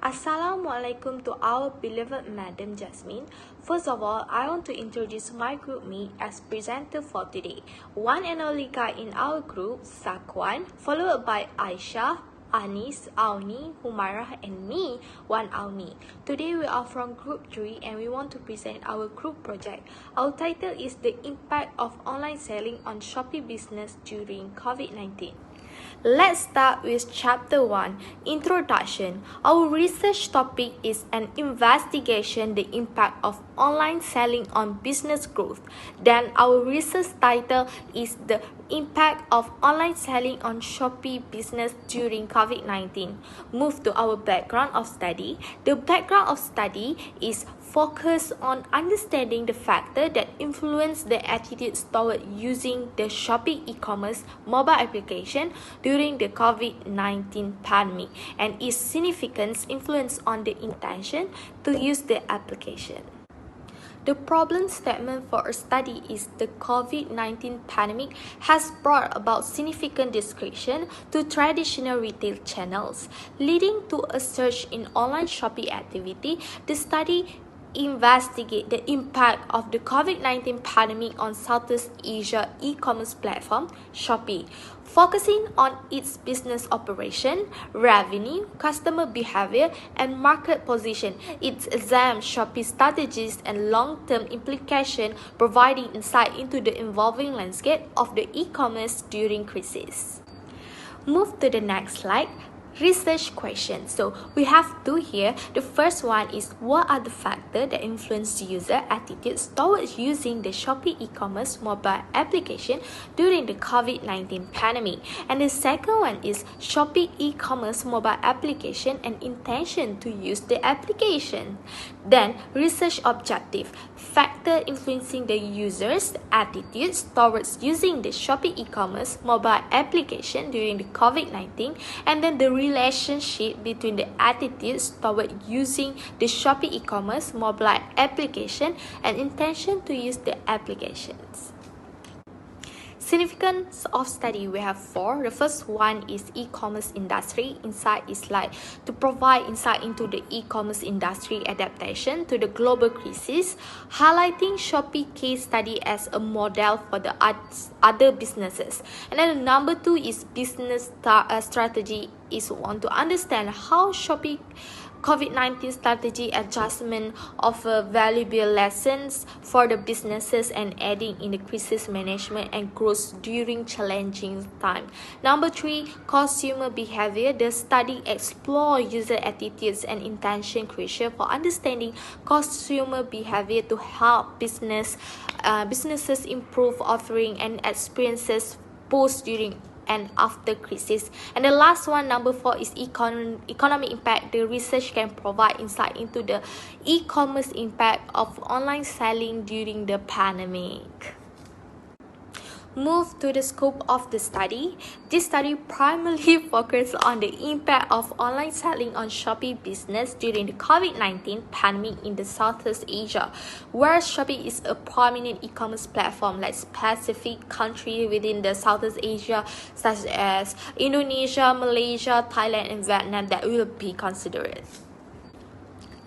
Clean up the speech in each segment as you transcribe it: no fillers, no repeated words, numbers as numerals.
Assalamualaikum to our beloved Madam Jasmine. First of all, I want to introduce my group mate as presenter for today. One and only guy in our group, Zakwan, followed by Aisha, Anis, Auni, Humairah, and me, Wan Auni. Today we are from Group 3 and we want to present our group project. Our title is The Impact of Online Selling on Shopee Business During COVID-19. Let's start with Chapter 1, Introduction. Our research topic is an investigation the impact of online selling on business growth. Then our research title is The Impact of Online Selling on Shopee Business During COVID-19. Move to our background of study. The background of study is focus on understanding the factor that influence the attitudes toward using the Shopee e-commerce mobile application during the COVID-19 pandemic and its significant influence on the intention to use the application. The problem statement for a study is the COVID-19 pandemic has brought about significant disruption to traditional retail channels, leading to a surge in online shopping activity. The study investigate the impact of the COVID-19 pandemic on Southeast Asia e-commerce platform Shopee, focusing on its business operation, revenue, customer behavior, and market position. It examines Shopee's strategies and long-term implications, providing insight into the evolving landscape of the e-commerce during crisis. Move to the next slide. Research questions. So we have two here. The first one is, what are the factors that influence user attitudes towards using the Shopee e-commerce mobile application during the COVID-19 pandemic? And the second one is Shopee e-commerce mobile application and intention to use the application. Then research objective, factor influencing the user's attitudes towards using the Shopee e-commerce mobile application during the COVID-19, and then the relationship between the attitudes toward using the Shopee e-commerce mobile application and intention to use the applications. Significance of study, we have four. The first one is e-commerce industry. Insight is like to provide insight into the e-commerce industry adaptation to the global crisis, highlighting Shopee case study as a model for the other businesses. And then number two is business strategy, is want to understand how Shopee COVID-19 strategy adjustment offer valuable lessons for the businesses and aiding in the crisis management and growth during challenging time. Number three, consumer behavior. The study explore user attitudes and intention crucial for understanding consumer behavior to help businesses improve offering and experiences post, during, and after crisis. And the last one, number four, is economic impact. The research can provide insight into the e-commerce impact of online selling during the pandemic. Move to the scope of the study. This study primarily focused on the impact of online selling on Shopee business during the COVID-19 pandemic in the Southeast Asia, where Shopee is a prominent e-commerce platform like specific countries within the Southeast Asia such as Indonesia, Malaysia, Thailand, and Vietnam that will be considered.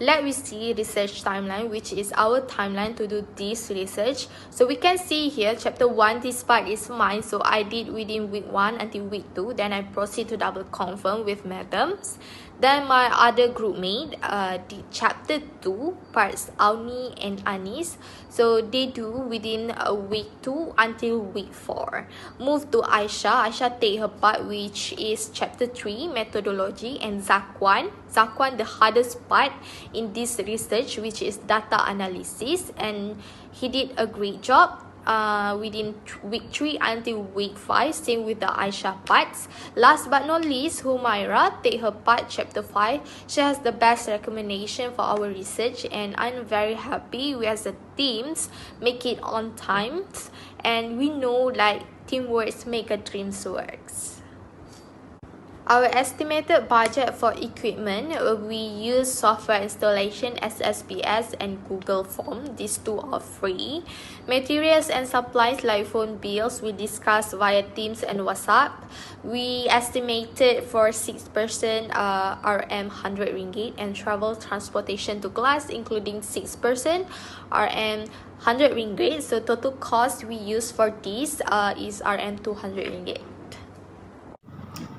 Let me see research timeline, which is our timeline to do this research. So we can see here chapter 1, this part is mine, so I did within week 1 until week 2. Then I proceed to double confirm with madams. Then my other group mate did chapter 2 parts, Auni and Anis, so they do within week 2 until week 4. Move to Aisha. Aisha take her part, which is chapter 3 methodology, and Zakwan the hardest part in this research, which is data analysis, and he did a great job within week 3 until week 5. Same with the Aisha parts. Last but not least, Humairah take her part, chapter 5. She has the best recommendation for our research, and I'm very happy we as a teams make it on time, and we know like teamwork make a dreams works. Our estimated budget for equipment, we use software installation as SPS and Google Form. These two are free. Materials and supplies like phone bills, we discuss via Teams and WhatsApp. We estimated for 6% RM 100 ringgit, and travel transportation to class including 6% RM 100 ringgit. So total cost we use for this is RM 200 ringgit.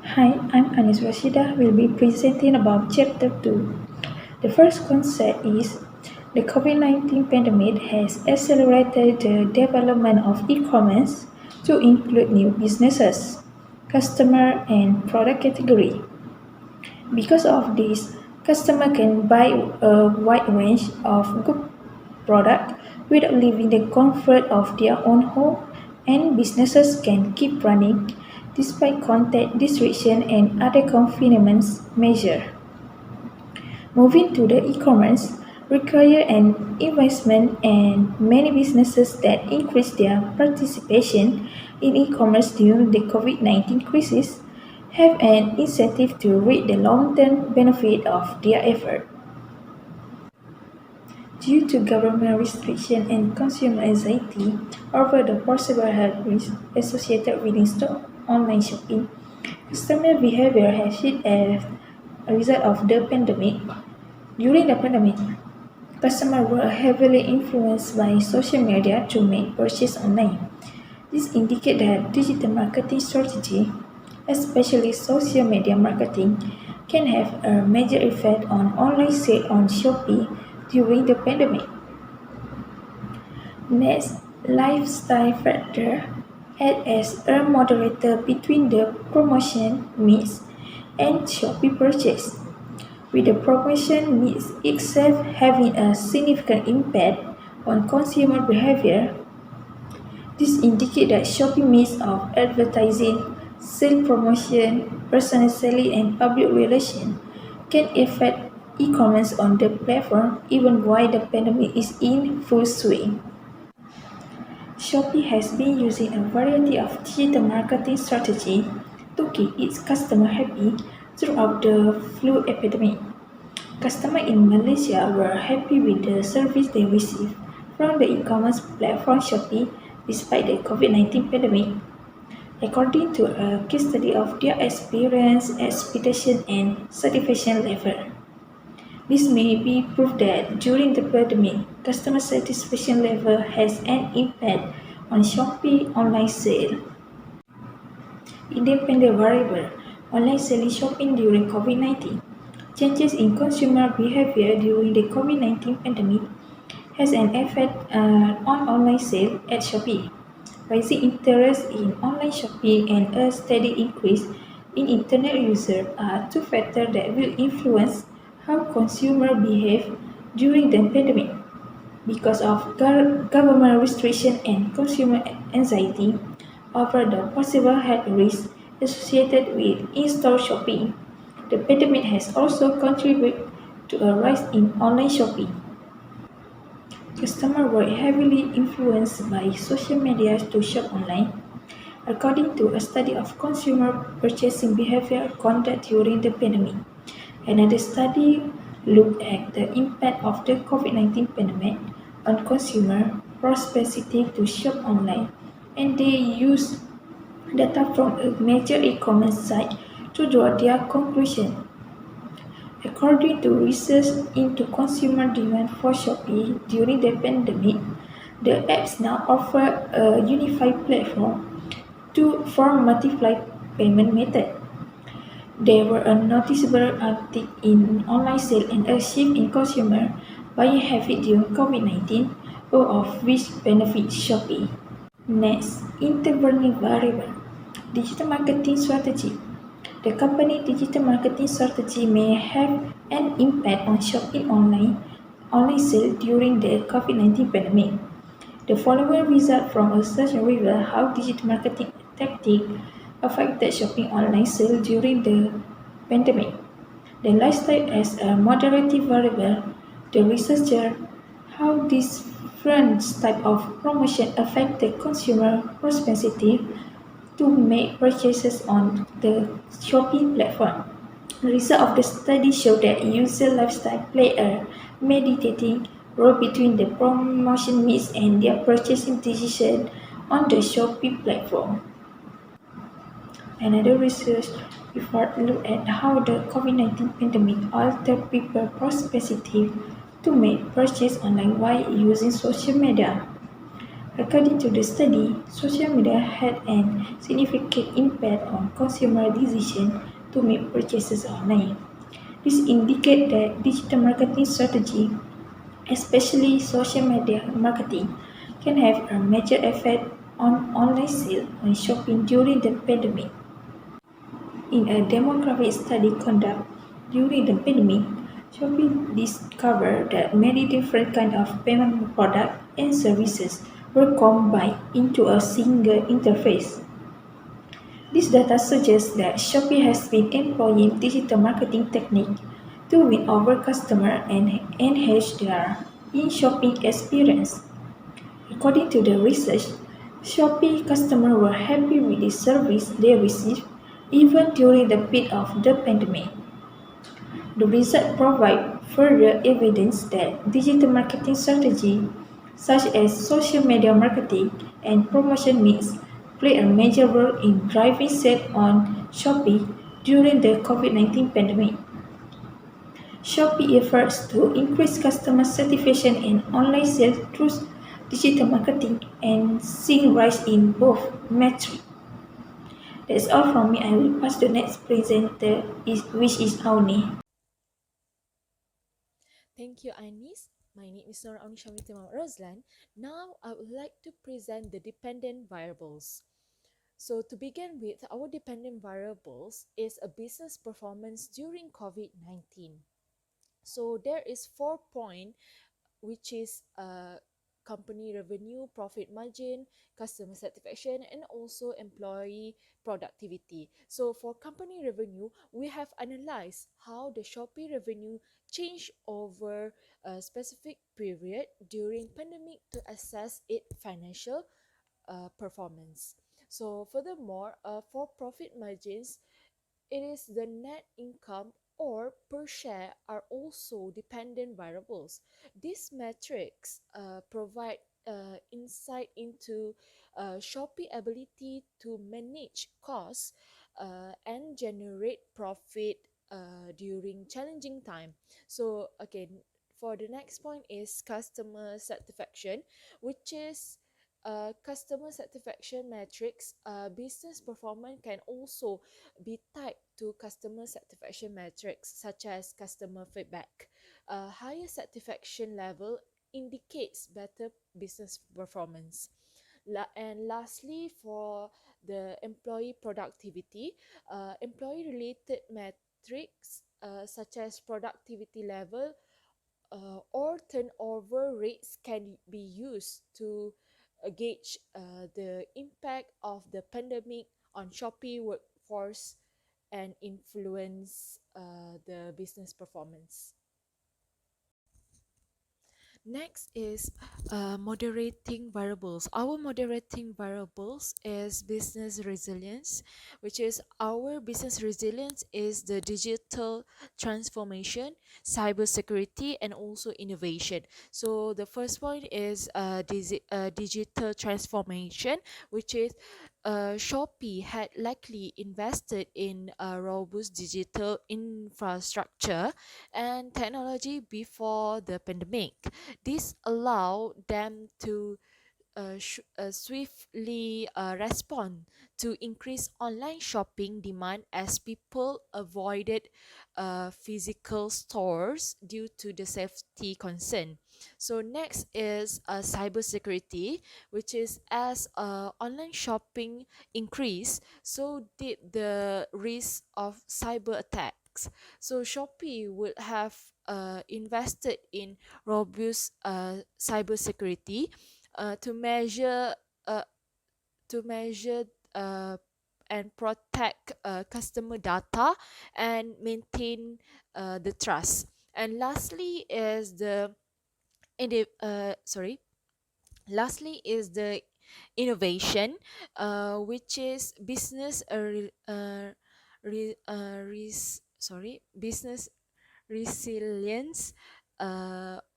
Hi, I'm Anis Rashida. Will be presenting about Chapter 2. The first concept is the COVID-19 pandemic has accelerated the development of e-commerce to include new businesses, customer, and product category. Because of this, customer can buy a wide range of good product without leaving the comfort of their own home, and businesses can keep running despite contact restriction and other confinement measures. Moving to the e-commerce require an investment, and many businesses that increase their participation in e-commerce during the COVID-19 crisis have an incentive to reap the long-term benefit of their effort. Due to government restriction and consumer anxiety over the possible health risks associated with in-store online shopping, customer behavior has shifted as a result of the pandemic. During the pandemic, customers were heavily influenced by social media to make purchases online. This indicates that digital marketing strategy, especially social media marketing, can have a major effect on online sales on Shopee during the pandemic. Next, lifestyle factor act as a moderator between the promotion mix and Shopee purchase, with the promotion mix itself having a significant impact on consumer behavior. This indicates that Shopee mix of advertising, sale promotion, personal selling, and public relations can affect e-commerce on the platform even while the pandemic is in full swing. Shopee has been using a variety of digital marketing strategies to keep its customers happy throughout the flu epidemic. Customers in Malaysia were happy with the service they received from the e-commerce platform Shopee despite the COVID-19 pandemic. According to a case study of their experience, expectation, and satisfaction level. This may be proof that during the pandemic, customer satisfaction level has an impact on Shopee online sale. Independent variable online selling shopping during COVID-19. Changes in consumer behavior during the COVID-19 pandemic has an effect on online sales at Shopee. Rising interest in online shopping and a steady increase in internet users are two factors that will influence how consumers behave during the pandemic. Because of government restriction and consumer anxiety over the possible health risks associated with in-store shopping, the pandemic has also contributed to a rise in online shopping. Customers were heavily influenced by social media to shop online. According to a study of consumer purchasing behavior conducted during the pandemic, another study looked at the impact of the COVID-19 pandemic on consumer propensity to shop online, and they used data from a major e-commerce site to draw their conclusion. According to research into consumer demand for Shopee during the pandemic, the apps now offer a unified platform for multiple payment methods. There were a noticeable uptick in online sales and a shift in consumer buying habit during COVID-19, all of which benefit Shopee. Next, intervening variable. Digital marketing strategy. The company's digital marketing strategy may have an impact on shopping online sales during the COVID-19 pandemic. The following result from a search reveal how digital marketing tactics affected shopping online sales during the pandemic. The lifestyle as a moderative variable, the researcher how different type of promotion affect the consumer propensity to make purchases on the Shopee platform. The result of the study showed that user lifestyle play a mediating role between the promotion mix and their purchasing decision on the Shopee platform. Another research effort looked at how the COVID-19 pandemic altered people's propensity to make purchases online while using social media. According to the study, social media had a significant impact on consumer decisions to make purchases online. This indicates that digital marketing strategy, especially social media marketing, can have a major effect on online sales and shopping during the pandemic. In a demographic study conducted during the pandemic, Shopee discovered that many different kinds of payment products and services were combined into a single interface. This data suggests that Shopee has been employing digital marketing techniques to win over customers and enhance their in-shopping experience. According to the research, Shopee customers were happy with the service they received even during the peak of the pandemic. The result provide further evidence that digital marketing strategies such as social media marketing and promotion mix play a major role in driving sales on Shopee during the COVID-19 pandemic. Shopee efforts to increase customer satisfaction in online sales through digital marketing and seeing rise in both metrics. That's all from me. I will pass the next presenter, which is Auni. Thank you, Anis. My name is Nora Anishamita Roslan. Now, I would like to present the dependent variables. So, to begin with, our dependent variables is a business performance during COVID-19. So, there is 4 points, which is company revenue, profit margin, customer satisfaction, and also employee productivity. So for company revenue, we have analyzed how the Shopee revenue changed over a specific period during pandemic to assess its financial performance. So furthermore, for profit margins, it is the net income or per share are also dependent variables. These metrics provide insight into Shopee ability to manage costs and generate profit during challenging time. So again, for the next point is customer satisfaction, which is customer satisfaction metrics. Business performance can also be tied to customer satisfaction metrics such as customer feedback. A higher satisfaction level indicates better business performance. And lastly, for the employee productivity, employee related metrics such as productivity level or turnover rates can be used to gauge the impact of the pandemic on Shopee workforce and influence the business performance. Next is moderating variables. Our moderating variables is business resilience, which is our business resilience is the digital transformation, cybersecurity, and also innovation. So the first point is digital transformation, which is Shopee had likely invested in a robust digital infrastructure and technology before the pandemic. This allowed them to swiftly respond to increased online shopping demand as people avoided physical stores due to the safety concern. So next is cybersecurity, which is as online shopping increased, so did the risk of cyber attacks. So Shopee would have invested in robust cybersecurity to uh, measure uh, and protect customer data and maintain the trust. And lastly is the indi- sorry lastly is the innovation, which is business resilience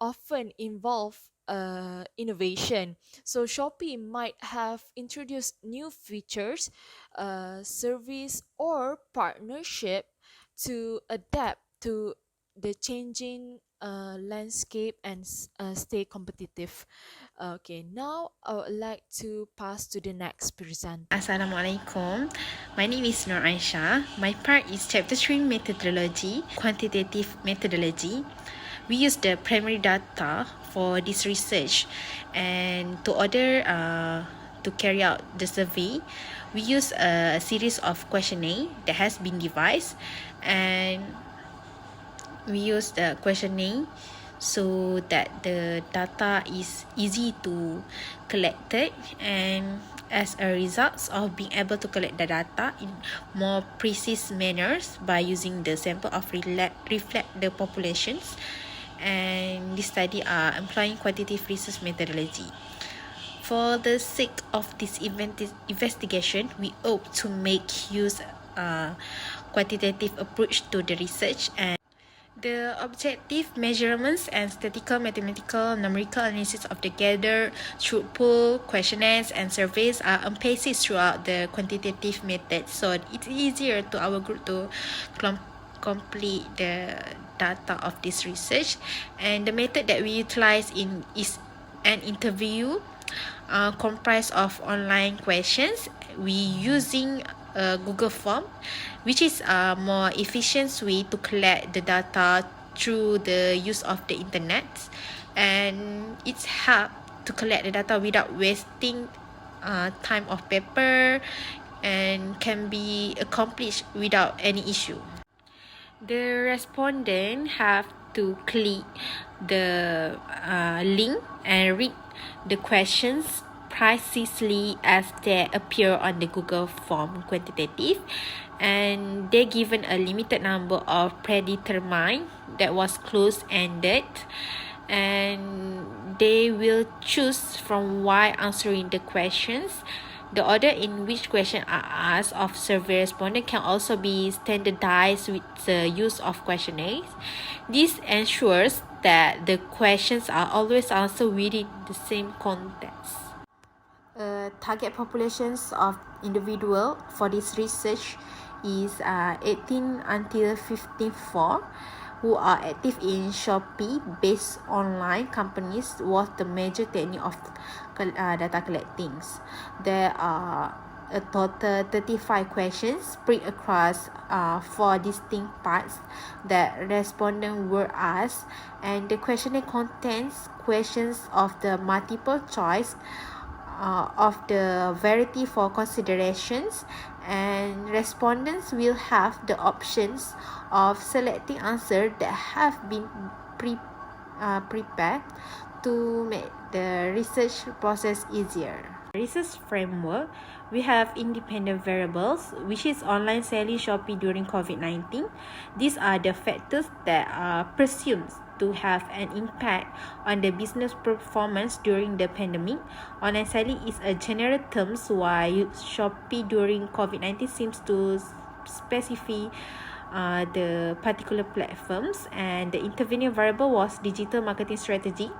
often involve innovation. So Shopee might have introduced new features, service, or partnership to adapt to the changing landscape and stay competitive. Okay, now I would like to pass to the next presenter. Assalamualaikum. My name is Nur Aisyah. My part is chapter 3 methodology, quantitative methodology. We use the primary data for this research, and to carry out the survey, we use a series of questionnaire that has been devised, and we use the questionnaire so that the data is easy to collect it, and as a result of being able to collect the data in more precise manners by using the sample of reflect the populations, and this study are employing quantitative research methodology. For the sake of this investigation, we hope to make use quantitative approach to the research, and the objective measurements and statistical, mathematical, numerical analysis of the gathered through poll, questionnaires, and surveys are emphasized throughout the quantitative method. So it's easier to our group to complete the data of this research. And the method that we utilize is an interview comprised of online questions. We using a Google form, which is a more efficient way to collect the data through the use of the internet, and it's help to collect the data without wasting time of paper, and can be accomplished without any issue. The respondent have to click the link and read the questions precisely as they appear on the Google form quantitative, and they're given a limited number of predetermined that was close-ended, and they will choose from while answering the questions. The order in which questions are asked of survey respondents can also be standardized with the use of questionnaires. This ensures that the questions are always answered within the same context. Target populations of individual for this research is 18 until 54 who are active in Shopee based online companies was the major technique of data collecting. There are a total 35 questions spread across 4 distinct parts that respondents were asked, and the questionnaire contains questions of the multiple choice of the variety for considerations, and respondents will have the options of selecting answers that have been prepared to make the research process easier. Research framework, we have independent variables, which is online selling Shopee during COVID-19. These are the factors that are presumed to have an impact on the business performance during the pandemic. Online selling is a general term, while Shopee during COVID-19 seems to specify the particular platforms, and the intervening variable was digital marketing strategy.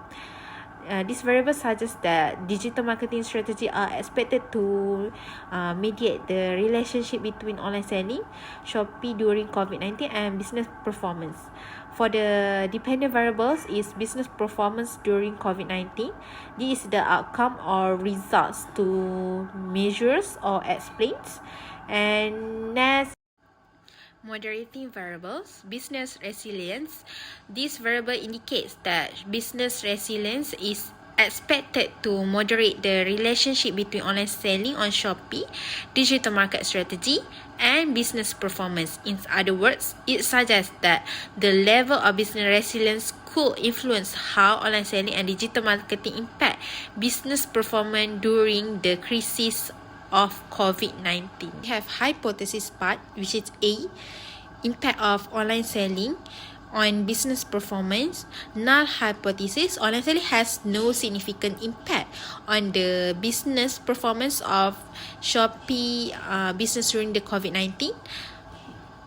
This variable suggests that digital marketing strategy are expected to mediate the relationship between online selling, Shopee during COVID-19, and business performance. For the dependent variables is business performance during COVID-19. This is the outcome or results to measures or explains. And next, moderating variables, business resilience. This variable indicates that business resilience is expected to moderate the relationship between online selling on Shopee, digital market strategy, and business performance. In other words, it suggests that the level of business resilience could influence how online selling and digital marketing impact business performance during the crisis of COVID-19. We have hypothesis part, which is A, impact of online selling on business performance, null hypothesis online selling has no significant impact on the business performance of Shopee business during the COVID-19.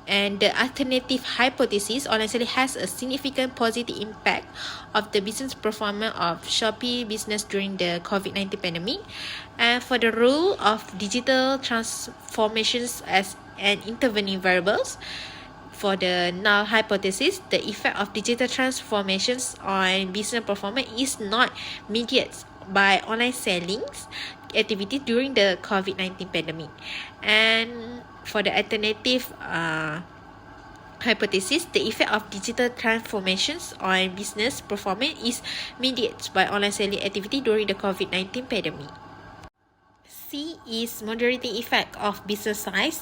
And the alternative hypothesis online selling has a significant positive impact of the business performance of Shopee business during the COVID-19 pandemic. And for the role of digital transformations as an intervening variables, for the null hypothesis, the effect of digital transformations on business performance is not mediated by online selling activity during the COVID-19 pandemic. And for the alternative hypothesis, the effect of digital transformations on business performance is mediated by online selling activity during the COVID-19 pandemic. C is moderating effect of business size.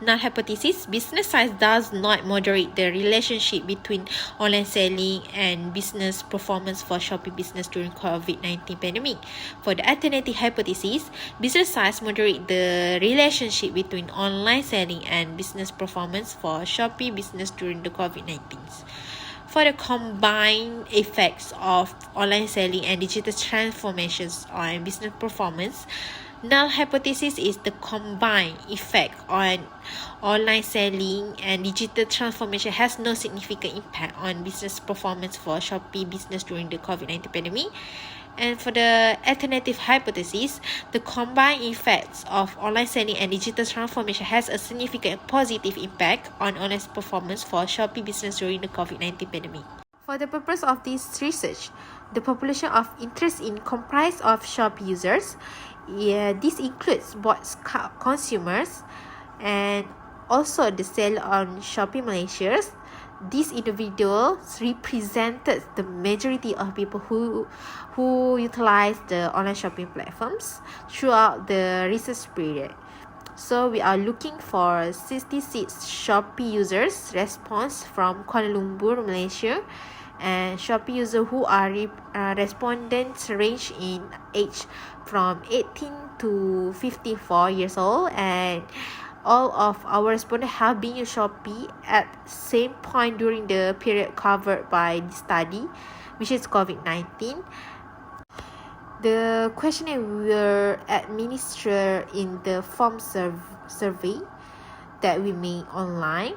Null hypothesis, business size does not moderate the relationship between online selling and business performance for Shopee business during COVID-19 pandemic. For the alternative hypothesis, business size moderate the relationship between online selling and business performance for Shopee business during the COVID-19. For the combined effects of online selling and digital transformations on business performance, null hypothesis is the combined effect on online selling and digital transformation has no significant impact on business performance for Shopee business during the COVID-19 pandemic. And for the alternative hypothesis, the combined effects of online selling and digital transformation has a significant positive impact on online performance for Shopee business during the COVID-19 pandemic. For the purpose of this research, the population of interest in comprised of Shopee users. This includes both consumers and also the sale on Shopee Malaysia. These individuals represented the majority of people who utilize the online shopping platforms throughout the research period. So we are looking for 66 Shopee users response from Kuala Lumpur, Malaysia, and Shopee users who are respondents range in age from 18 to 54 years old, and all of our respondents have been in Shopee at same point during the period covered by the study, which is COVID-19. The questionnaire were administered in the form survey that we made online,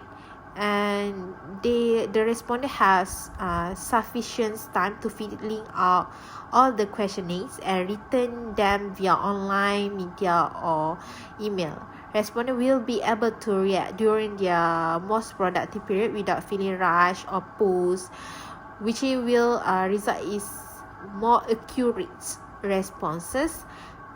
and the respondent has sufficient time to filling out all the questionnaires and return them via online media or email. Respondent will be able to react during their most productive period without feeling rushed or pushed, which will result is more accurate responses,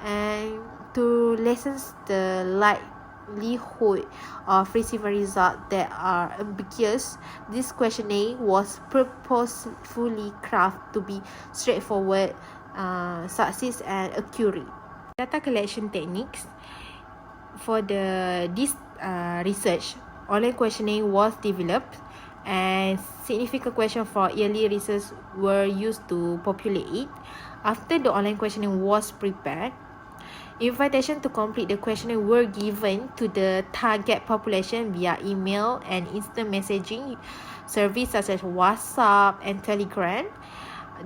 and to lessen the likelihood of receiving results that are ambiguous, this questionnaire was purposefully crafted to be straightforward, succinct and accurate. Data collection techniques. For this research, online questionnaire was developed, and significant questions for yearly research were used to populate it. After the online questionnaire was prepared, invitation to complete the questionnaire were given to the target population via email and instant messaging service such as WhatsApp and Telegram.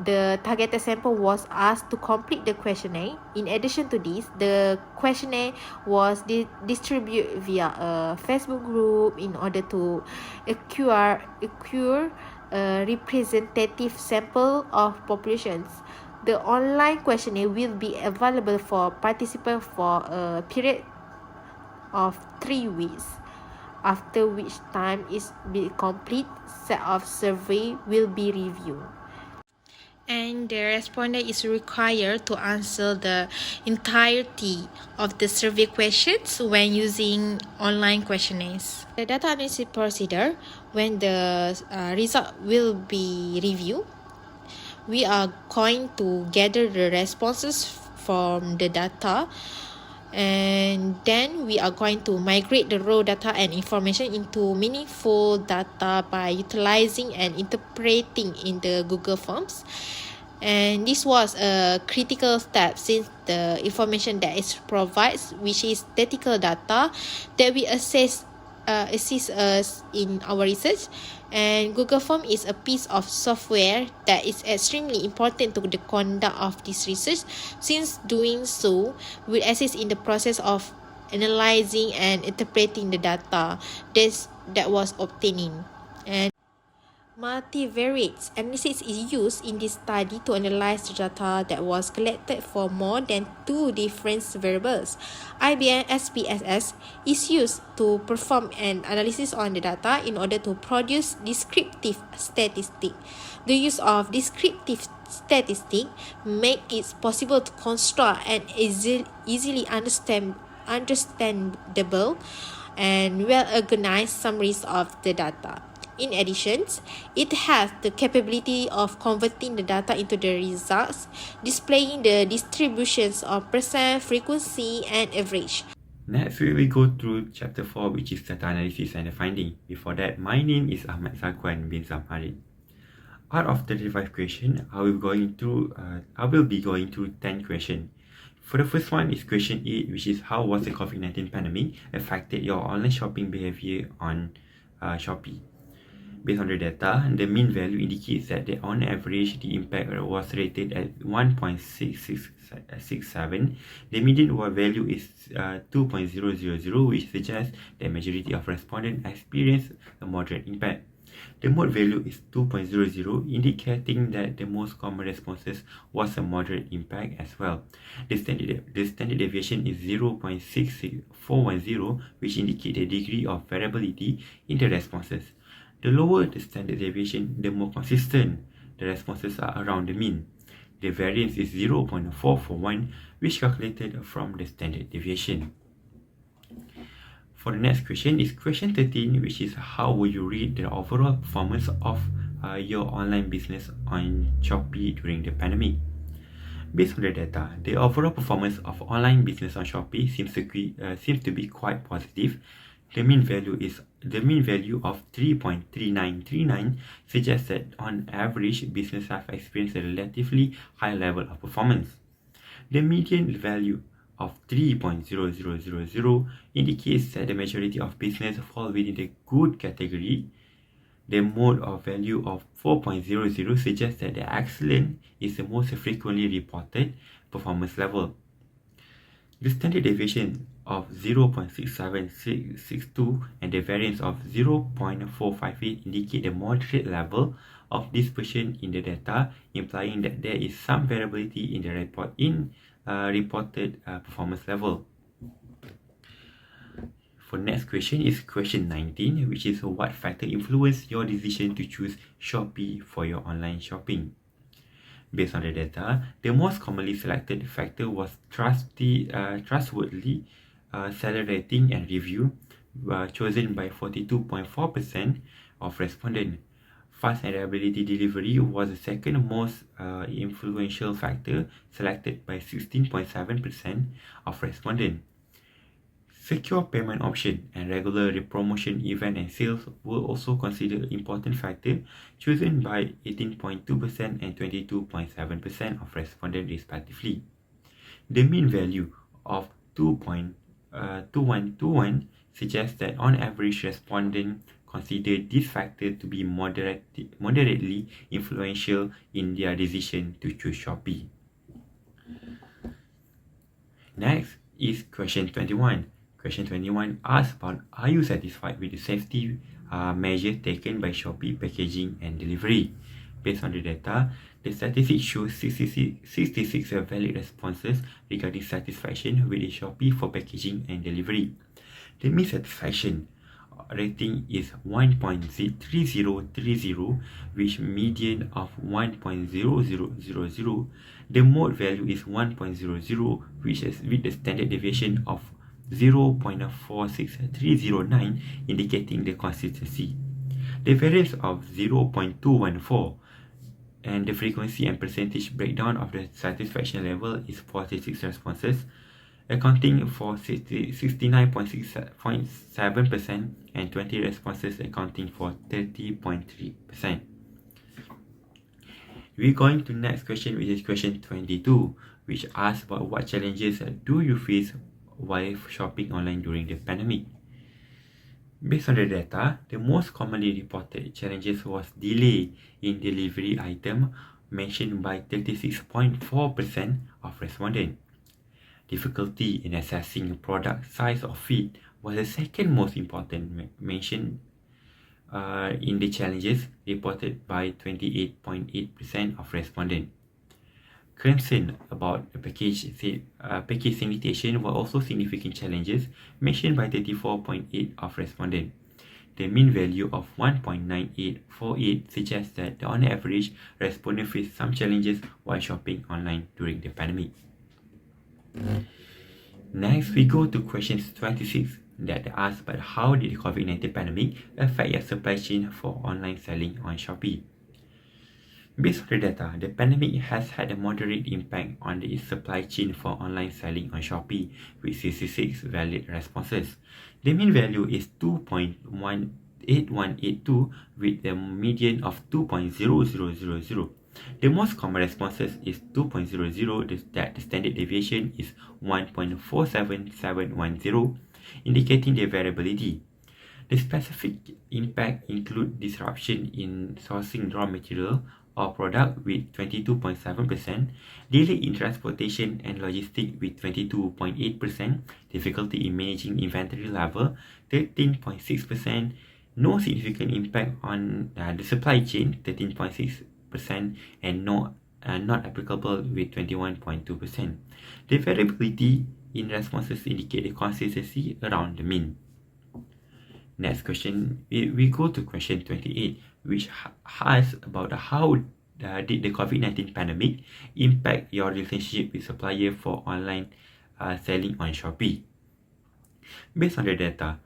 The targeted sample was asked to complete the questionnaire. In addition to this, the questionnaire was distributed via a Facebook group in order to acquire a representative sample of populations. The online questionnaire will be available for participants for a period of 3 weeks, after which time is be complete set of survey will be reviewed. And the respondent is required to answer the entirety of the survey questions when using online questionnaires. The data analysis procedure, when the result will be reviewed, we are going to gather the responses from the data, and then we are going to migrate the raw data and information into meaningful data by utilizing and interpreting in the Google Forms. And this was a critical step since the information that is provided, which is statistical data that we assess assist us in our research. And Google Form is a piece of software that is extremely important to the conduct of this research, since doing so will assist in the process of analyzing and interpreting the data that was obtaining. And multivariate analysis is used in this study to analyze the data that was collected for more than two different variables. IBM SPSS is used to perform an analysis on the data in order to produce descriptive statistics. The use of descriptive statistics makes it possible to construct an easily understandable and well-organized summaries of the data. In addition, it has the capability of converting the data into the results, displaying the distributions of percent, frequency, and average. Next, we will go through chapter 4, which is data analysis and the finding. Before that, my name is Ahmad Zakwan bin Zamharin. Out of 35 questions, I will be going through 10 questions. For the first one is question 8, which is how was the COVID-19 pandemic affected your online shopping behavior on Shopee? Based on the data, the mean value indicates that on average, the impact was rated at 1.6667. The median value is 2.000, which suggests the majority of respondents experienced a moderate impact. The mode value is 2.00, indicating that the most common responses was a moderate impact as well. The standard deviation is 0.66410, which indicates the degree of variability in the responses. The lower the standard deviation, the more consistent the responses are around the mean. The variance is 0.441, which calculated from the standard deviation. For the next question is question 13, which is how will you rate the overall performance of your online business on Shopee during the pandemic? Based on the data, the overall performance of online business on Shopee seems to be quite positive. The mean value of 3.3939 suggests that on average, businesses have experienced a relatively high level of performance. The median value of 3.0000 indicates that the majority of businesses fall within the good category. The mode of value of 4.00 suggests that the excellent is the most frequently reported performance level. The standard deviation of 0.6762 and the variance of 0.458 indicate the moderate level of dispersion in the data, implying that there is some variability in the reported performance level. For next question is question 19, which is what factor influenced your decision to choose Shopee for your online shopping? Based on the data, the most commonly selected factor was trustworthy seller rating and review, chosen by 42.4% of respondents. Fast and reliability delivery was the second most influential factor, selected by 16.7% of respondents. Secure payment option and regular promotion event and sales were also considered important factors, chosen by 18.2% and 22.7% of respondents respectively. The mean value of 2.2121 suggests that on average, respondents consider this factor to be moderately influential in their decision to choose Shopee. Next is question 21. Question 21 asks about, are you satisfied with the safety measures taken by Shopee packaging and delivery? Based on the data, the statistics show 66 valid responses regarding satisfaction with the Shopee for packaging and delivery. The mean satisfaction rating is 1.3030, which median of 1.0000. The mode value is 1.00, which is with the standard deviation of 0.46309, indicating the consistency. The variance of 0.214 and the frequency and percentage breakdown of the satisfaction level is 46 responses, accounting for 69.7% and 20 responses accounting for 30.3%. We're going to next question, which is question 22, which asks about what challenges do you face while shopping online during the pandemic. Based on the data, the most commonly reported challenges was delay in delivery item, mentioned by 36.4% of respondents. Difficulty in assessing product size or fit was the second most important mentioned in the challenges reported by 28.8% of respondents. Concern about the package sanitation were also significant challenges mentioned by 34.8% of respondents. The mean value of 1.9848 suggests that on average, respondents face some challenges while shopping online during the pandemic. Next, we go to questions 26 that ask about how did the COVID-19 pandemic affect your supply chain for online selling on Shopee. Based on the data, the pandemic has had a moderate impact on the supply chain for online selling on Shopee with 66 valid responses. The mean value is 2.8182 with a median of 2.0000. The most common responses is 2.00, that the standard deviation is 1.47710, indicating the variability. The specific impact include disruption in sourcing raw material or product with 22.7%, delay in transportation and logistics with 22.8%, difficulty in managing inventory level 13.6%, no significant impact on the supply chain 13.6%, and not applicable with 21.2%. The variability in responses indicate the consistency around the mean. Next question, we go to question 28, which asks about how did the COVID-19 pandemic impact your relationship with supplier for online selling on Shopee. Based on the data,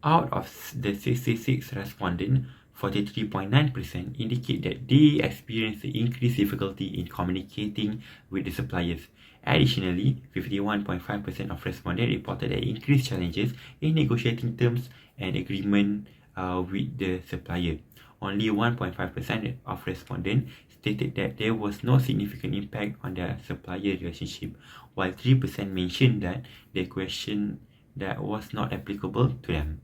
out of the 66 respondents, 43.9% indicate that they experienced increased difficulty in communicating with the suppliers. Additionally, 51.5% of respondents reported increased challenges in negotiating terms and agreement with the supplier. Only 1.5% of respondents stated that there was no significant impact on their supplier relationship, while 3% mentioned that the question that was not applicable to them.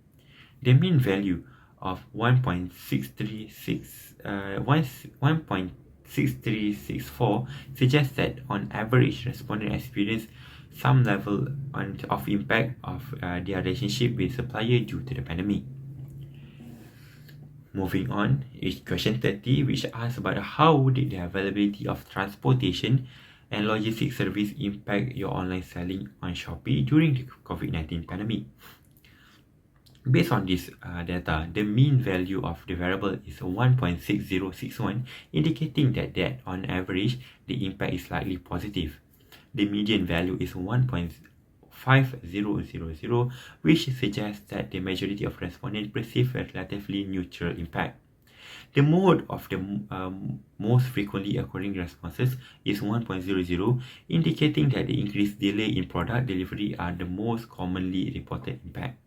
The mean value of 1.6364 suggests that on average, respondents experience some level of impact of their relationship with supplier due to the pandemic. Moving on is question 30, which asks about how did the availability of transportation and logistics service impact your online selling on Shopee during the COVID-19 pandemic. Based on this data, the mean value of the variable is 1.6061, indicating that on average, the impact is slightly positive. The median value is 1.5000, which suggests that the majority of respondents perceive a relatively neutral impact. The mode of the most frequently occurring responses is 1.00, indicating that the increased delay in product delivery are the most commonly reported impact.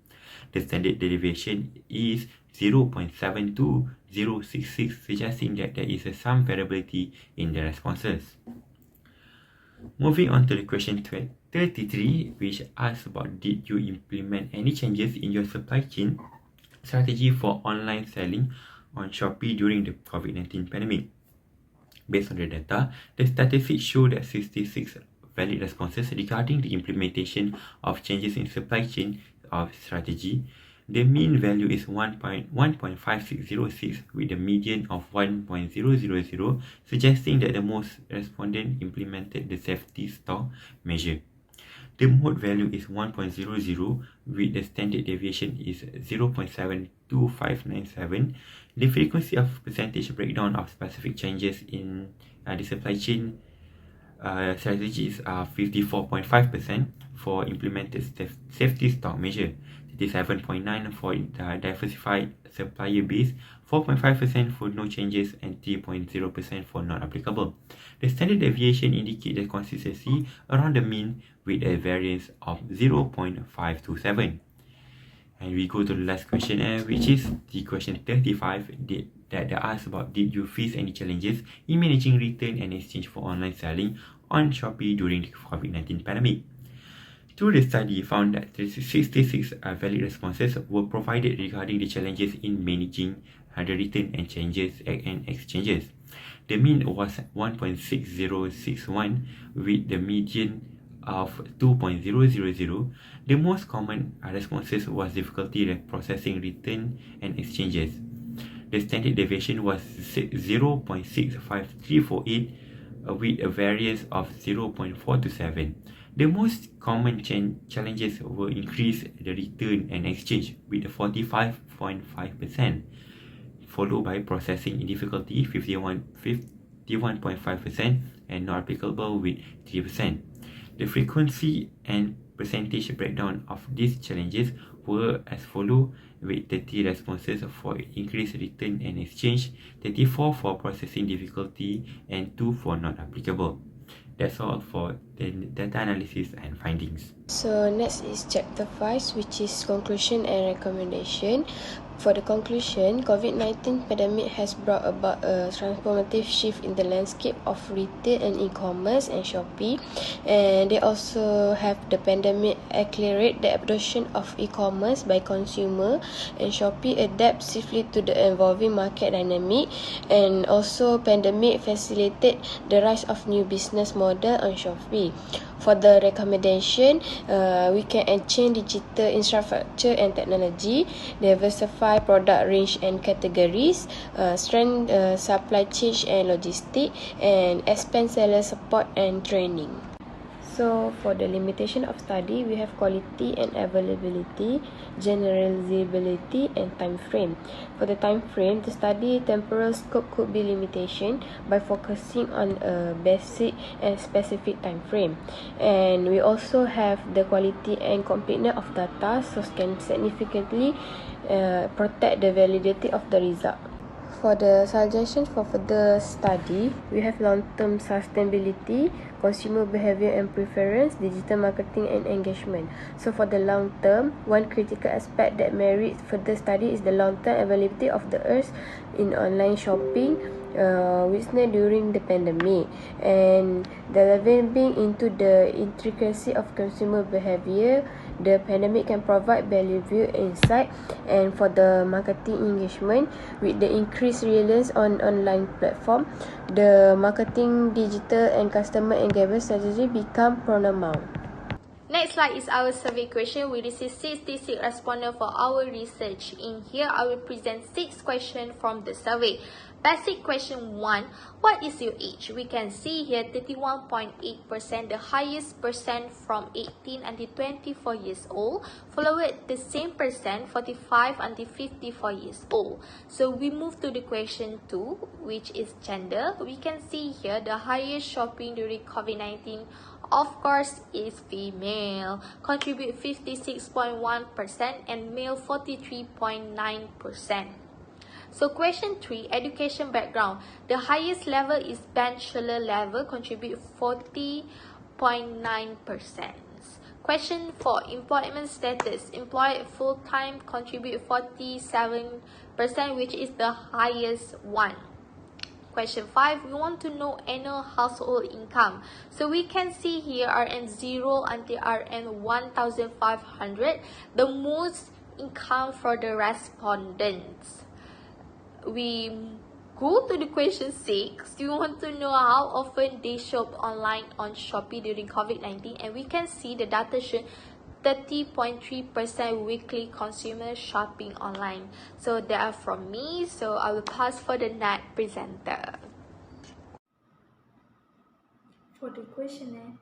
The standard deviation is 0.72066, suggesting that there is some variability in the responses. Moving on to the question 33, which asks about did you implement any changes in your supply chain strategy for online selling on Shopee during the COVID-19 pandemic. Based on the data, the statistics show that 66 valid responses regarding the implementation of changes in supply chain of strategy. The mean value is 1.5606 with a median of 1.000, suggesting that the most respondents implemented the safety stock measure. The mode value is 1.00 with the standard deviation is 0.72597. The frequency of percentage breakdown of specific changes in the supply chain strategies are 54.5% for implemented safety stock measure, 37.9% for diversified supplier base, 4.5% for no changes, and 3.0% for not applicable. The standard deviation indicates the consistency around the mean with a variance of 0.527. And we go to the last question, which is the question 35 that asks about did you face any challenges in managing return and exchange for online selling on Shopee during the COVID-19 pandemic. Through the study found that 66 valid responses were provided regarding the challenges in managing the return and changes and exchanges. The mean was 1.6061 with the median of 2.000. The most common responses was difficulty processing return and exchanges. The standard deviation was 0.65348 with a variance of 0.427. The most common challenges were increase the return and exchange with 45.5%, followed by processing difficulty 51.5% and not applicable with 3%. The frequency and percentage breakdown of these challenges were as follows, with 30 responses for increased return and exchange, 34 for processing difficulty, and 2 for not applicable. That's all for the data analysis and findings. So next is chapter 5, which is conclusion and recommendation. For the conclusion, COVID-19 pandemic has brought about a transformative shift in the landscape of retail and e-commerce and Shopee. And they also have the pandemic accelerate the adoption of e-commerce by consumer, and Shopee adapts swiftly to the evolving market dynamic. And also pandemic facilitate the rise of new business model on Shopee. For the recommendation, we can exchange digital infrastructure and technology, diversify product range and categories, strengthen supply chain and logistics, and expand seller support and training. So for the limitation of study, we have quality and availability, generalizability, and time frame. For the time frame, the study temporal scope could be limitation by focusing on a basic and specific time frame. And we also have the quality and completeness of data, so can significantly protect the validity of the result. For the suggestions for further study, we have long-term sustainability, consumer behavior and preference, digital marketing and engagement. So for the long term, one critical aspect that merits further study is the long-term availability of the earth in online shopping witnessed during the pandemic, and delving into the intricacy of consumer behavior. The pandemic can provide valuable insight. And for the marketing engagement, with the increased reliance on online platform, the marketing, digital and customer engagement strategy become paramount. Next slide is our survey question. We received 66 respondents for our research. In here, I will present 6 questions from the survey. Basic question 1. What is your age? We can see here 31.8%, the highest percent from 18 until 24 years old, followed the same percent 45 until 54 years old. So we move to the question 2, which is gender. We can see here the highest shopping during COVID-19, of course, is female, contribute 56.1% and male 43.9%. So question 3, education background. The highest level is bachelor level, contribute 40.9%. Question 4, employment status. Employed full-time, contribute 47%, which is the highest one. Question 5, we want to know annual household income. So we can see here RN 0 until RN 1,500, the most income for the respondents. We go to the question 6. We want to know how often they shop online on Shopee during COVID-19, and we can see the data show 30.3% weekly consumer shopping online. So that are from me. So I will pass for the next presenter. For the questionnaire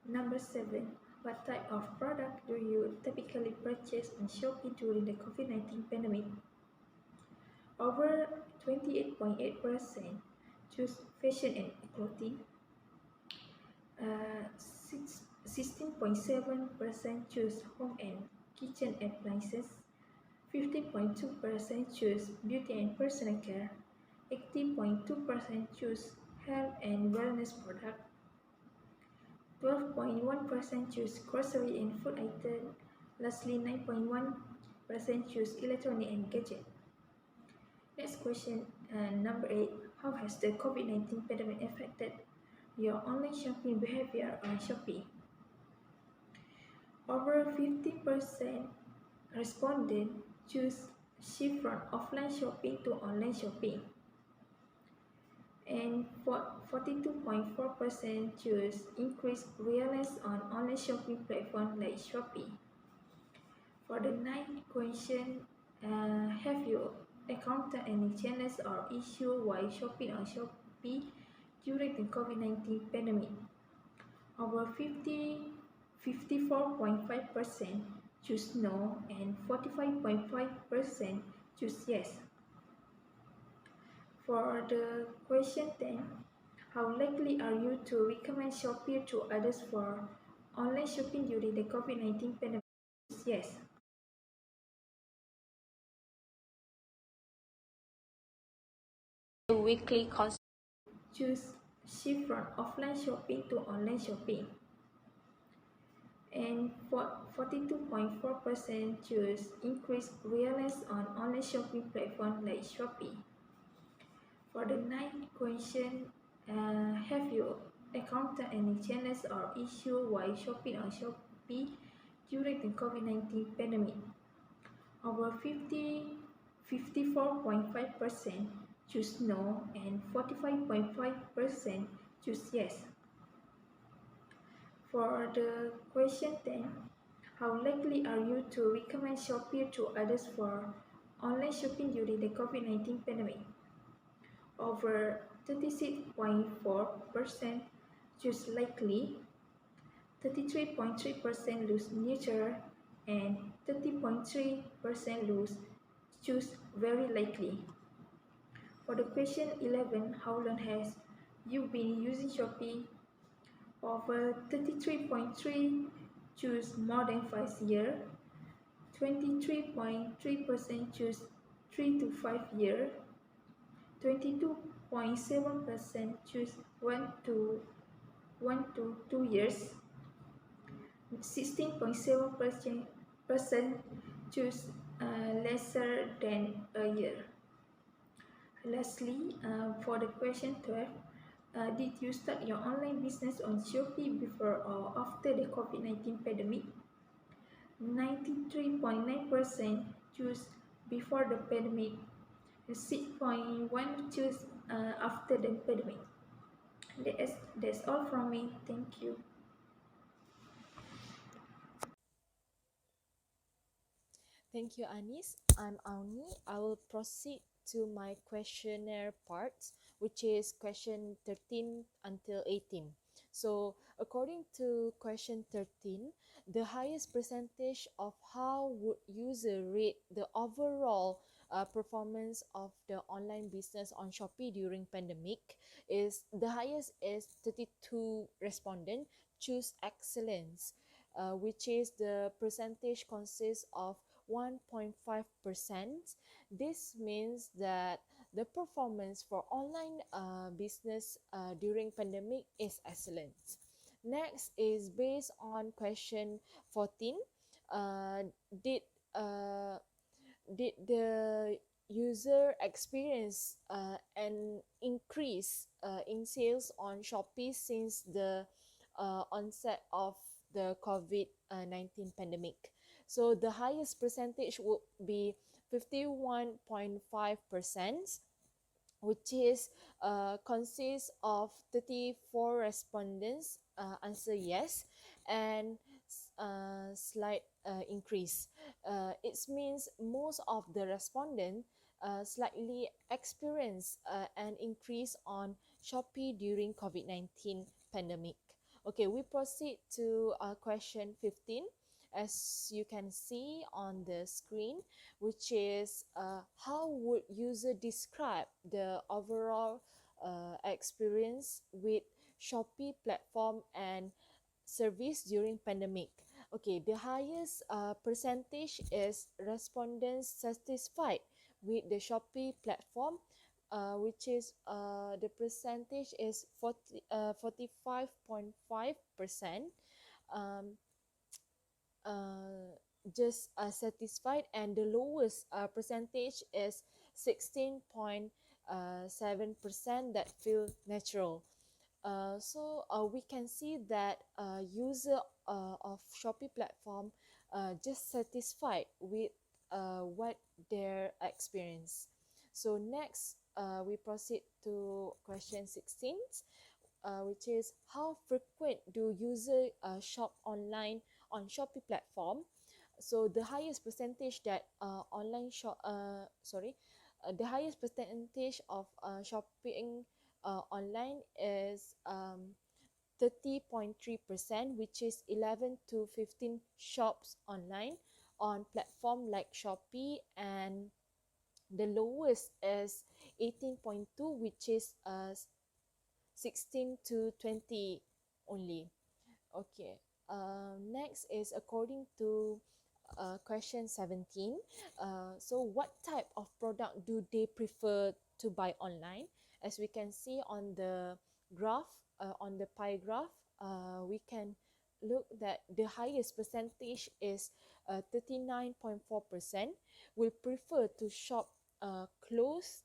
number 7, what type of product do you typically purchase on Shopee during the COVID-19 pandemic? Over 28.8% choose fashion and clothing. 16.7% choose home and kitchen appliances. 15.2% choose beauty and personal care. 18.2% choose health and wellness product. 12.1% choose grocery and food items. Lastly, 9.1% choose electronic and gadget. Next question, number 8. How has the COVID-19 pandemic affected your online shopping behavior on Shopee? Over 50% respondents choose shift from offline shopping to online shopping, and 42.4% choose increased reliance on online shopping platforms like Shopee. For the ninth question, have you encountered any challenges or issue while shopping on Shopee during the COVID-19 pandemic? Over 54.5% choose no and 45.5% choose yes. For the question 10, how likely are you to recommend Shopee to others for online shopping during the COVID-19 pandemic? Yes. Weekly cost. Choose shift from offline shopping to online shopping, and 42.4% choose increased reliance on online shopping platforms like Shopee. For the ninth question, have you encountered any challenges or issue while shopping on Shopee during the COVID-19 pandemic? Over 54.5% choose no and 45.5% choose yes. For the question 10, how likely are you to recommend Shopee to others for online shopping during the COVID-19 pandemic? Over 36.4% choose likely, 33.3% lose neutral, and 30.3% choose very likely. For the question 11, how long has you been using Shopee? Over 33.3 choose more than 5 years, 23.3% choose 3 to 5 years, 22.7% choose 1 to 2 years, 16.7% choose lesser than a year. Lastly, for the question 12, did you start your online business on Shopee before or after the COVID-19 pandemic? 93.9% choose before the pandemic, 6.1% choose after the pandemic. That's all from me. Thank you. Thank you, Anis. I'm Auni. I will proceed to my questionnaire part, which is question 13 until 18. So, according to question 13, the highest percentage of how would user rate the overall performance of the online business on Shopee during pandemic is the highest is 32 respondent choose excellence, which is the percentage consists of 1.5%. This means that the performance for online business during pandemic is excellent. Next is based on question 14. Uh, did uh, did the user experience an increase in sales on Shopee since the onset of the COVID-19 pandemic? So the highest percentage would be 51.5%, which is consists of 34 respondents answer yes, and slight increase. It means most of the respondent slightly experience an increase on Shopee during COVID-19 pandemic. Okay, we proceed to question 15. As you can see on the screen, which is how would user describe the overall experience with Shopee platform and service during pandemic? Okay, the highest percentage is respondents satisfied with the Shopee platform, which is the percentage is 45.5%. Um, just satisfied, and the lowest percentage is 16.7% that feel natural. We can see that user of Shopee platform just satisfied with what their experience. So next, we proceed to question 16, which is how frequent do users shop online on Shopee platform? So the highest percentage that the highest percentage of shopping online is 30.3%, which is 11 to 15 shops online on platform like Shopee, and the lowest is 18.2, which is 16 to 20 only. Okay. Next is according to question 17. So what type of product do they prefer to buy online? As we can see on the graph, on the pie graph, we can look that the highest percentage is 39.4% will prefer to shop clothes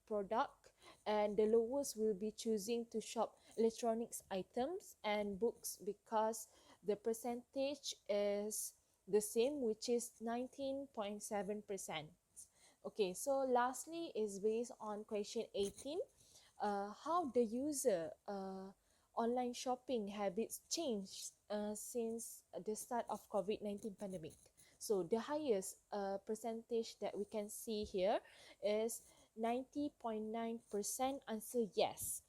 product, and the lowest will be choosing to shop electronics items and books, because the percentage is the same, which is 19.7%. Okay, so lastly is based on question 18. How the user online shopping habits changed since the start of COVID-19 pandemic. So the highest percentage that we can see here is 90.9% answer yes.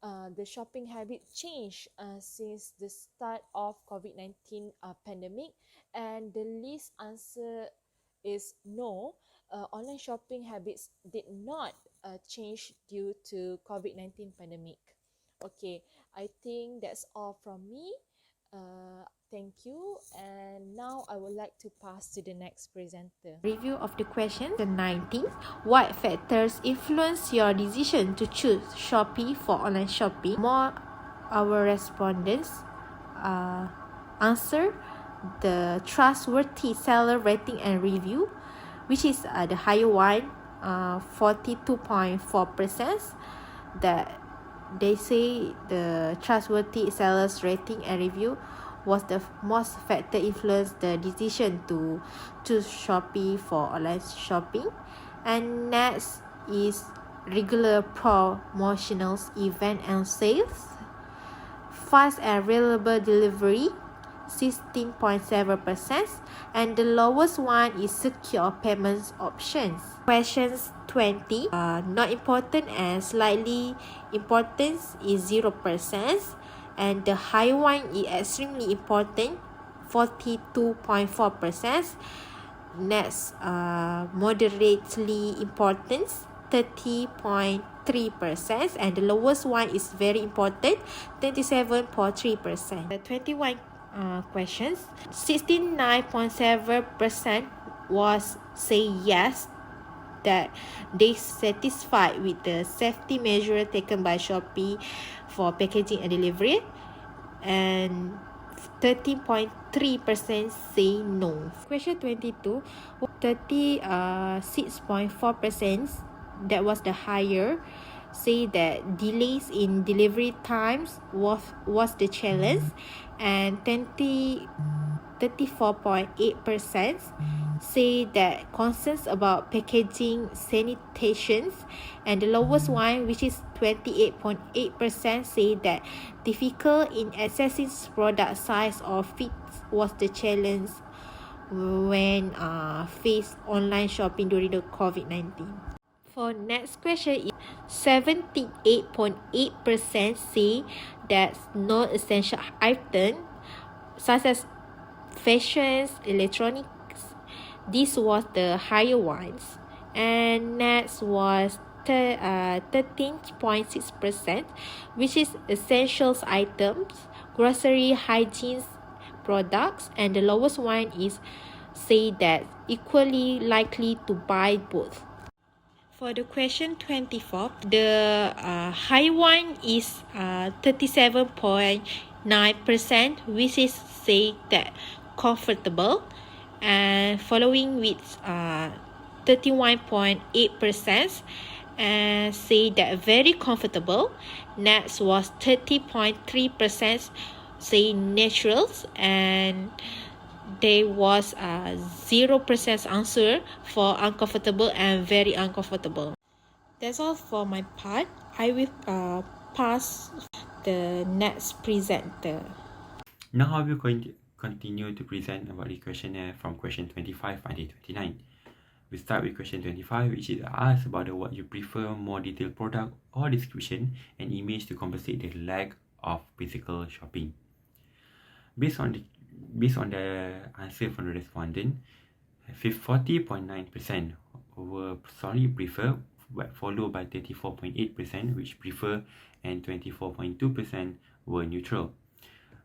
The shopping habit changed since the start of COVID-19 pandemic, and the least answer is no. Online shopping habits did not change due to COVID-19 pandemic. Okay, I think that's all from me. Thank you, and now I would like to pass to the next presenter. Review of the question. The 19th. What factors influence your decision to choose Shopee for online shopping? More our respondents answer the trustworthy seller rating and review, which is the higher one, 42.4%. That they say the trustworthy sellers rating and review was the most factor influence the decision to choose Shopee for online shopping. And next is regular promotionals, event and sales, fast and reliable delivery, 16.7%, and the lowest one is secure payments options. Questions 20, not important and slightly important is 0%, and the high one is extremely important, 42.4%. Next, moderately important, 30.3%, and the lowest one is very important, 27.3%. The 21 questions, 69.7% was say yes, that they satisfied with the safety measure taken by Shopee for packaging and delivery, and 13.3% say no. Question 22, 36.4%, that was the higher, say that delays in delivery times was the challenge, and 34.8% say that concerns about packaging sanitations, and the lowest one, which is 28.8%, say that difficult in accessing product size or fit was the challenge when faced online shopping during the COVID-19. For next question, 78.8% say that non-essential items such as fashions, electronics, this was the higher ones. And next was 13.6%, which is essentials items, grocery, hygiene products, and the lowest one is say that equally likely to buy both. For the question 24, the high one is 37.9%, which is say that comfortable, and following with 31.8%, and say that very comfortable. Next was 30.3% say naturals, and there was a 0% answer for uncomfortable and very uncomfortable. That's all for my part. I will pass the next presenter. Now I will continue to present about the questionnaire from question 25 until 29. We start with question 25, which is asked about what you prefer, more detailed product or description and image to compensate the lack of physical shopping. Based on the answer from the respondent, 40.9% were strongly prefer, followed by 34.8% which prefer, and 24.2% were neutral.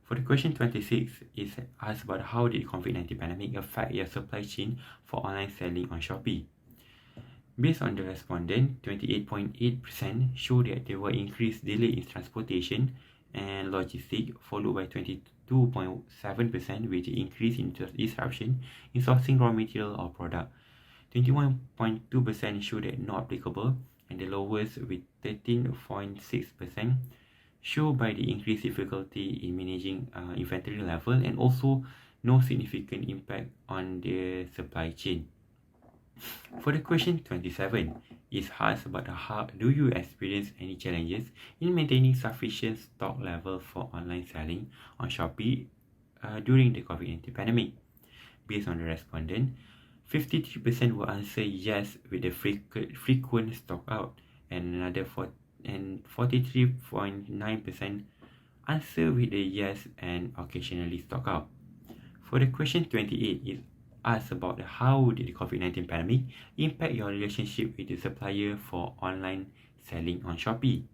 For the question 26, is asked about how did COVID-19 pandemic affect your supply chain for online selling on Shopee. Based on the respondent, 28.8% show that there were increased delay in transportation and logistics, followed by 22.7% which increase in disruption in sourcing raw material or product. 21.2% show that not applicable, and the lowest with 13.6% show by the increased difficulty in managing inventory level and also no significant impact on the supply chain. For the question 27, is asked about how do you experience any challenges in maintaining sufficient stock level for online selling on Shopee during the COVID-19 pandemic. Based on the respondent, 53% will answer yes with the frequent stock out, and another 43.9% answer with a yes and occasionally stock out. For the question 28, it asks about how did the COVID-19 pandemic impact your relationship with the supplier for online selling on Shopee.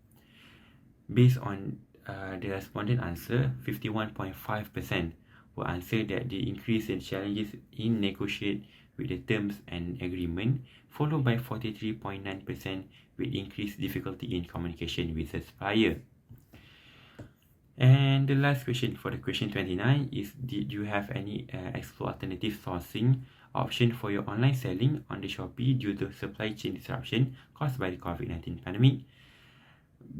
Based on the respondent answer, 51.5% will answer that the increase in challenges in negotiate with the terms and agreement, followed by 43.9% with increased difficulty in communication with the supplier. And the last question for the question 29 is, did you have any explore alternative sourcing option for your online selling on the Shopee due to supply chain disruption caused by the COVID-19 pandemic?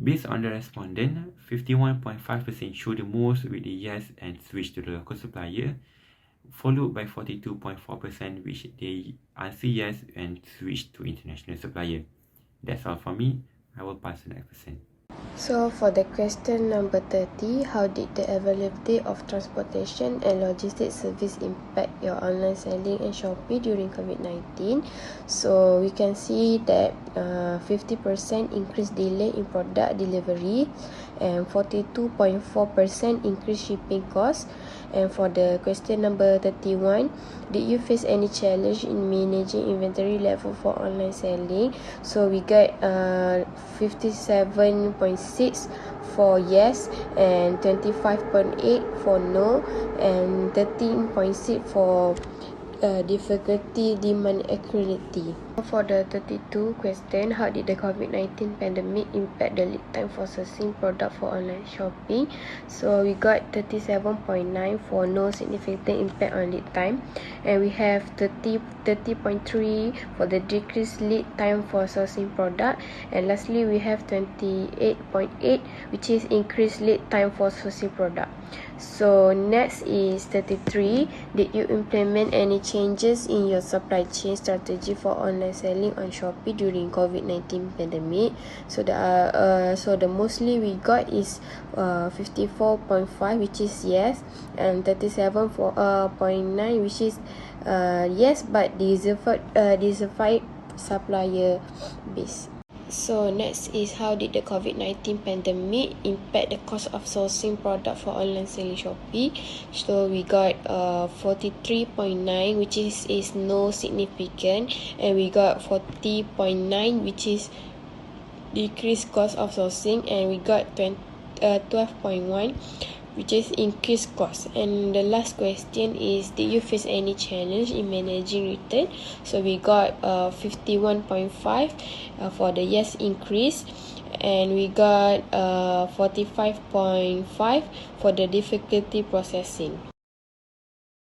Based on the respondent, 51.5% show the most with the yes and switch to the local supplier, followed by 42.4% which they answer yes and switch to international supplier. That's all for me. I will pass the next person. So for the question number 30, how did the availability of transportation and logistics service impact your online selling and Shopee during COVID-19? So we can see that 50% increased delay in product delivery and 42.4% increased shipping costs. And for the question number 31, did you face any challenge in managing inventory level for online selling? So we got 57.6 for yes and 25.8 for no and 13.6 for difficulty demand accuracy. For the 32 question, how did the COVID-19 pandemic impact the lead time for sourcing product for online shopping? So we got 37.9 for no significant impact on lead time, and we have 30.3 for the decreased lead time for sourcing product, and lastly we have 28.8 which is increased lead time for sourcing product. So next is 33. Did you implement any changes in your supply chain strategy for online selling on Shopee during COVID-19 pandemic? So the mostly we got is 54.5 which is yes, and 37.9 which is yes but diversified supplier base. So next is, how did the COVID-19 pandemic impact the cost of sourcing product for online selling Shopee? So we got 43.9 which is no significant, and we got 40.9 which is decreased cost of sourcing, and we got 12.1 which is increased cost. And the last question is, did you face any challenge in managing return? So we got 51.5 for the yes increase, and we got 45.5 for the difficulty processing.